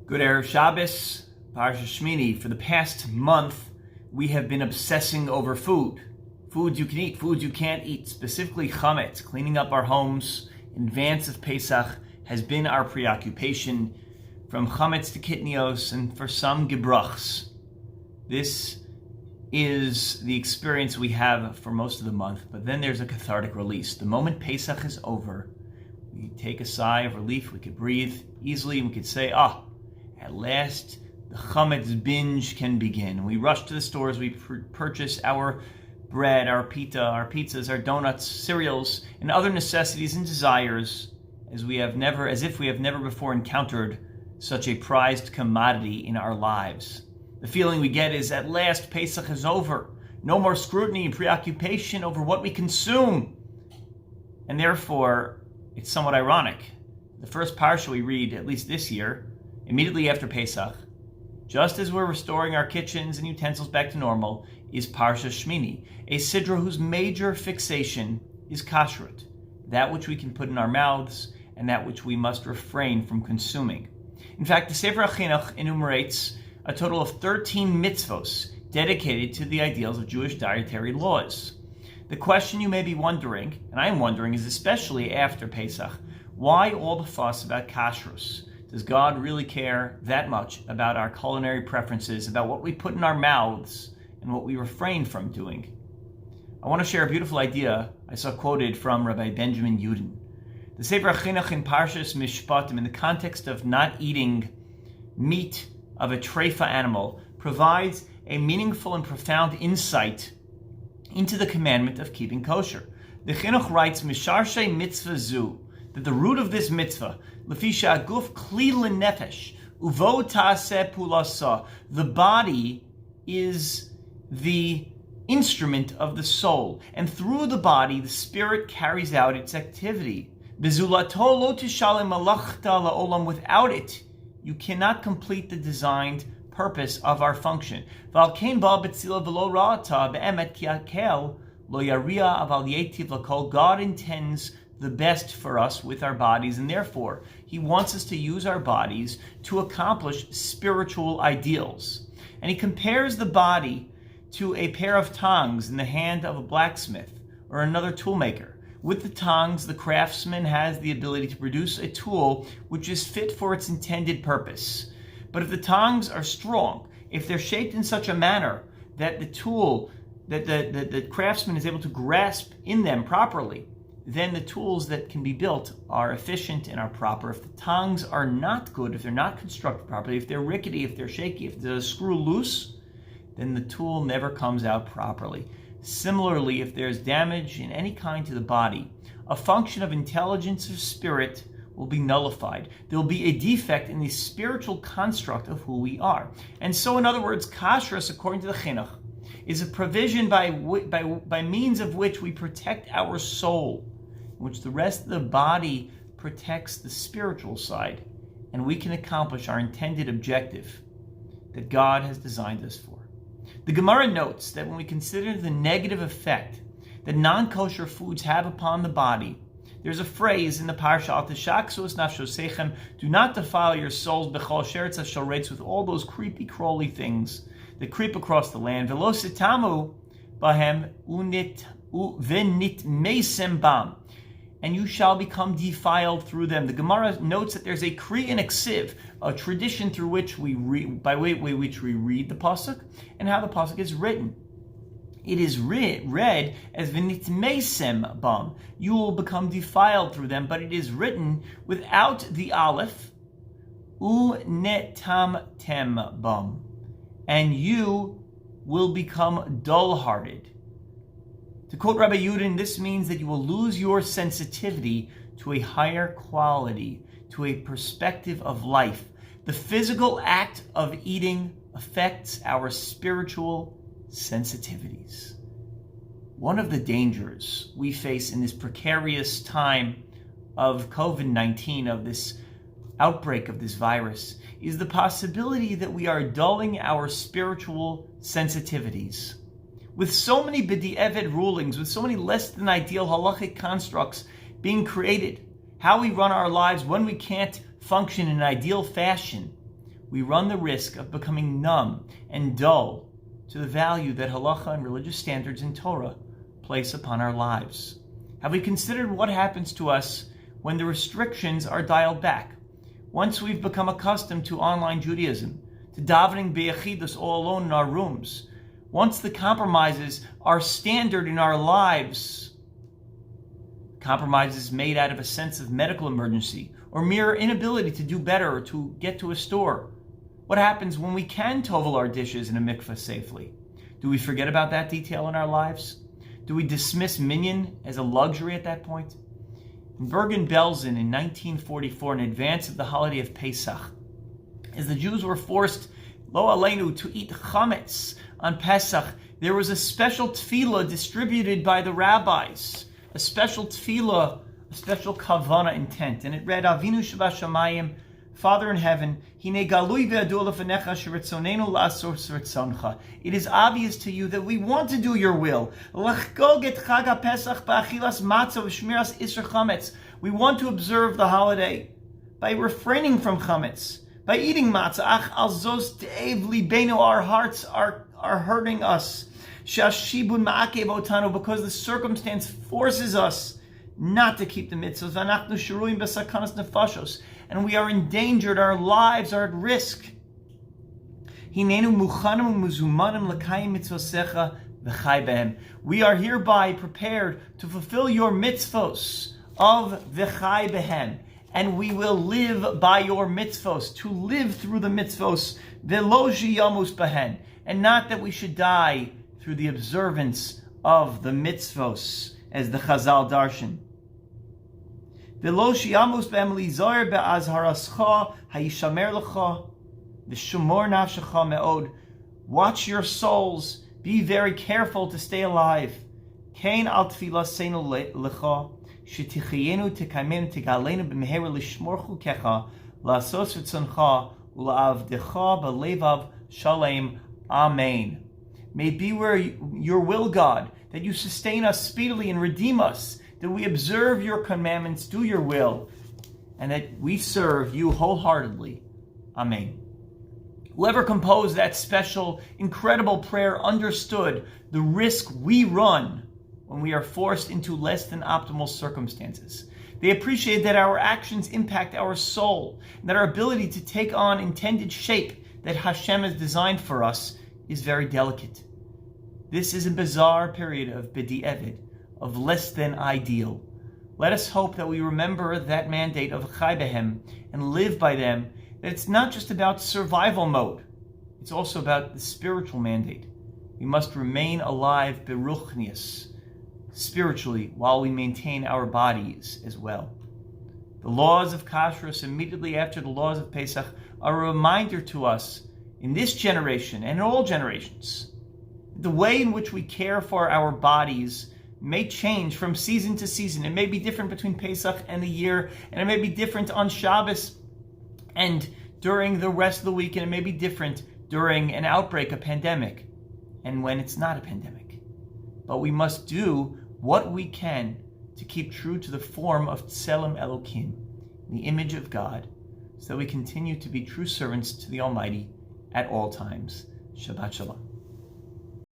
Good Erev Shabbos, Parshat Shemini. For the past month, we have been obsessing over food. Foods you can eat, foods you can't eat. Specifically chametz, cleaning up our homes in advance of Pesach has been our preoccupation, from chametz to kitnios, and for some gebrachs. This is the experience we have for most of the month, but then there's a cathartic release. The moment Pesach is over, we take a sigh of relief, we could breathe easily, and we could say, at last, the chametz binge can begin. We rush to the stores, we purchase our bread, our pita, our pizzas, our donuts, cereals, and other necessities and desires as if we have never before encountered such a prized commodity in our lives. The feeling we get is, at last, Pesach is over. No more scrutiny and preoccupation over what we consume. And therefore, it's somewhat ironic. The first parsha we read, at least this year, immediately after Pesach, just as we're restoring our kitchens and utensils back to normal, is Parshat Shemini, a sidra whose major fixation is kashrut, that which we can put in our mouths and that which we must refrain from consuming. In fact, the Sefer HaChinuch enumerates a total of 13 mitzvos dedicated to the ideals of Jewish dietary laws. The question you may be wondering, and I am wondering, is especially after Pesach, why all the fuss about kashrus? Does God really care that much about our culinary preferences, about what we put in our mouths and what we refrain from doing? I want to share a beautiful idea I saw quoted from Rabbi Benjamin Yudin. The Sefer HaChinuch in Parshas Mishpatim, in the context of not eating meat of a treifa animal, provides a meaningful and profound insight into the commandment of keeping kosher. The Chinuch writes, Misharshe mitzvah zu, that the root of this mitzvah, Lefisha aguf kli lenefesh, uvo ta'aseh pulasa, the body is the instrument of the soul, and through the body, the spirit carries out its activity. Bezulato lo tishalem malachta la'olam, without it, you cannot complete the designed purpose of our function. V'alkein ba betzila v'lo ra'ata be'emet ki akel lo yaria aval yetiv l'kol. God intends the best for us with our bodies, and therefore he wants us to use our bodies to accomplish spiritual ideals. And he compares the body to a pair of tongs in the hand of a blacksmith or another toolmaker. With the tongs, the craftsman has the ability to produce a tool which is fit for its intended purpose. But if the tongs are strong, if they're shaped in such a manner that the tool, that the craftsman is able to grasp in them properly, then the tools that can be built are efficient and are proper. If the tongs are not good, if they're not constructed properly, if they're rickety, if they're shaky, if the screw loose, then the tool never comes out properly. Similarly, if there's damage in any kind to the body, a function of intelligence or spirit will be nullified. There will be a defect in the spiritual construct of who we are. And so, in other words, kashrus, according to the Chinuch, is a provision by means of which we protect our soul, in which the rest of the body protects the spiritual side, and we can accomplish our intended objective that God has designed us for. The Gemara notes that when we consider the negative effect that non-kosher foods have upon the body, there's a phrase in the Parsha, Al tishaksus nafshosechem, do not defile your souls b'chol sheretz hashoretz, with all those creepy crawly things that creep across the land. Velo sitamu bahem v'nitmeisem bam, and you shall become defiled through them. The Gemara notes that there's a kri and a ksiv, a tradition through which we read, by way which we read the pasuk, and how the pasuk is written. It is read as v'nitmeisem bam, you will become defiled through them, but it is written without the aleph, unetamtem bam, and you will become dull-hearted. To quote Rabbi Yudin, this means that you will lose your sensitivity to a higher quality, to a perspective of life. The physical act of eating affects our spiritual sensitivities. One of the dangers we face in this precarious time of COVID-19, of this outbreak of this virus, is the possibility that we are dulling our spiritual sensitivities. With so many b'di'evet rulings, with so many less than ideal halachic constructs being created, how we run our lives when we can't function in an ideal fashion, we run the risk of becoming numb and dull to the value that halacha and religious standards in Torah place upon our lives. Have we considered what happens to us when the restrictions are dialed back? Once we've become accustomed to online Judaism, to davening b'yachidus all alone in our rooms, once the compromises are standard in our lives, compromises made out of a sense of medical emergency or mere inability to do better or to get to a store, what happens when we can tovel our dishes in a mikveh safely? Do we forget about that detail in our lives? Do we dismiss minyan as a luxury at that point? In Bergen-Belsen in 1944, in advance of the holiday of Pesach, as the Jews were forced, lo aleinu, to eat chametz on Pesach, there was a special tefillah distributed by the rabbis, a special tefillah, a special kavana intent, and it read, Avinu Shabashamayim, Father in heaven, it is obvious to you that we want to do your will. We want to observe the holiday by refraining from chametz, by eating matzah. Our hearts are hurting us because the circumstance forces us not to keep the mitzvahs, and we are endangered, our lives are at risk. We are hereby prepared to fulfill your mitzvos of v'chai behem, and we will live by your mitzvos, to live through the mitzvos, v'lo yamus behen, and not that we should die through the observance of the mitzvos, as the Chazal darshan. Watch your souls, be very careful to stay alive. Amen. May it be where your will, God, that you sustain us speedily and redeem us, that we observe your commandments, do your will, and that we serve you wholeheartedly. Amen. Whoever composed that special, incredible prayer understood the risk we run when we are forced into less than optimal circumstances. They appreciate that our actions impact our soul, and that our ability to take on intended shape that Hashem has designed for us is very delicate. This is a bizarre period of b'di'evid, of less than ideal. Let us hope that we remember that mandate of chai behem and live by them, that it's not just about survival mode, it's also about the spiritual mandate. We must remain alive beruchnius, spiritually, while we maintain our bodies as well. The laws of kashrus immediately after the laws of Pesach are a reminder to us in this generation and in all generations. The way in which we care for our bodies may change from season to season. It may be different between Pesach and the year, and it may be different on Shabbos and during the rest of the week, and it may be different during an outbreak, a pandemic, and when it's not a pandemic. But we must do what we can to keep true to the form of Tselem Elokim, the image of God, so that we continue to be true servants to the Almighty at all times. Shabbat Shalom.